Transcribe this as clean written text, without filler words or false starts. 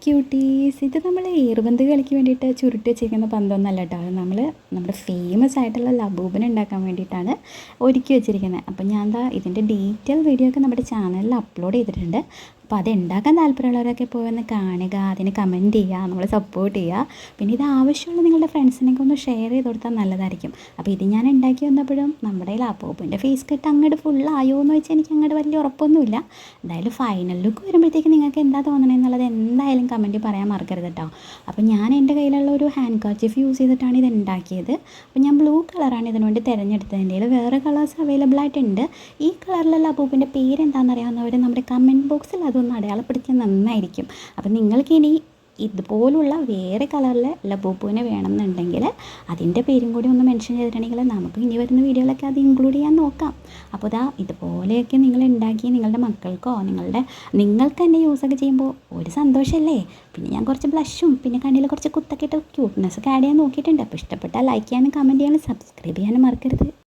Quotes, ഇത് നമ്മൾ ഏറുപന്ത് കളിക്ക് വേണ്ടിയിട്ട് ചുരുട്ടി വെച്ചിരിക്കുന്ന പന്തൊന്നല്ല കേട്ടോ. അത് നമ്മുടെ ഫേമസ് ആയിട്ടുള്ള ലബൂബിനെ ഉണ്ടാക്കാൻ വേണ്ടിയിട്ടാണ് ഒരുക്കി വെച്ചിരിക്കുന്നത്. അപ്പോൾ ഞാൻ ഇതിൻ്റെ ഡീറ്റെയിൽ വീഡിയോ ഒക്കെ നമ്മുടെ ചാനലിൽ അപ്ലോഡ് ചെയ്തിട്ടുണ്ട്. അപ്പോൾ അത് ഉണ്ടാക്കാൻ താല്പര്യമുള്ളവരൊക്കെ പോയി ഒന്ന് കാണുക, അതിന് കമൻറ്റ് ചെയ്യുക, നമ്മളെ സപ്പോർട്ട് ചെയ്യുക. പിന്നെ ഇത് ആവശ്യമുള്ള നിങ്ങളുടെ ഫ്രണ്ട്സിനൊക്കെ ഒന്ന് ഷെയർ ചെയ്ത് കൊടുത്താൽ നല്ലതായിരിക്കും. അപ്പോൾ ഇത് ഞാൻ ഉണ്ടാക്കി വന്നപ്പോഴും നമ്മുടെ ലാപ്പോപ്പിൻ്റെ ഫേസ് കട്ട് അങ്ങോട്ട് ഫുള്ളായോ എന്ന് വെച്ചാൽ എനിക്ക് അങ്ങോട്ട് വലിയ ഉറപ്പൊന്നുമില്ല. എന്തായാലും ഫൈനൽ ലുക്ക് വരുമ്പോഴത്തേക്ക് നിങ്ങൾക്ക് എന്താ തോന്നണമെന്നുള്ളത് എന്തായാലും കമൻറ്റ് പറയാൻ മറക്കരുത് കേട്ടോ. അപ്പോൾ ഞാൻ എൻ്റെ കയ്യിലുള്ള ഒരു ഹാൻഡ് കർച്ചീഫ് യൂസ് ചെയ്തിട്ടാണ് ഇത് ഉണ്ടാക്കിയത്. അപ്പോൾ ഞാൻ ബ്ലൂ കളറാണ് ഇതിനു വേണ്ടി തിരഞ്ഞെടുത്തത്. എൻ്റെ കയ്യിൽ വേറെ കളേഴ്സ് അവൈലബിൾ ആയിട്ടുണ്ട്. ഈ കളറിലുള്ള ലബൂബിൻ്റെ പേരെന്താണെന്ന് അറിയാവുന്നവർ നമ്മുടെ കമൻറ്റ് ബോക്സിൽ അതൊന്ന് അടയാളപ്പെടുത്തിയാൽ നന്നായിരിക്കും. അപ്പം നിങ്ങൾക്കിനി ഇതുപോലുള്ള വേറെ കളറിലെ ലബൂബുവിനെ വേണമെന്നുണ്ടെങ്കിൽ അതിൻ്റെ പേരും കൂടി ഒന്ന് മെൻഷൻ ചെയ്തിട്ടുണ്ടെങ്കിൽ നമുക്ക് ഇനി വരുന്ന വീഡിയോയിലൊക്കെ അത് ഇൻക്ലൂഡ് ചെയ്യാൻ നോക്കാം. അപ്പോൾ ഇതുപോലെയൊക്കെ നിങ്ങൾ ഉണ്ടാക്കി നിങ്ങളുടെ മക്കൾക്കോ നിങ്ങൾക്ക് തന്നെ യൂസൊക്കെ ചെയ്യുമ്പോൾ ഒരു സന്തോഷമല്ലേ. പിന്നെ ഞാൻ കുറച്ച് ബ്ലഷും പിന്നെ കണ്ണിൽ കുറച്ച് കുത്തൊക്കെ ഇട്ട് ക്യൂട്ട്നെസ്സൊക്കെ ആഡ് ചെയ്യാൻ നോക്കിയിട്ടുണ്ട്. അപ്പോൾ ഇഷ്ടപ്പെട്ടാൽ ലൈക്ക് ചെയ്യാനും കമൻറ്റ് ചെയ്യാനും സബ്സ്ക്രൈബ് ചെയ്യാനും മറക്കരുത്.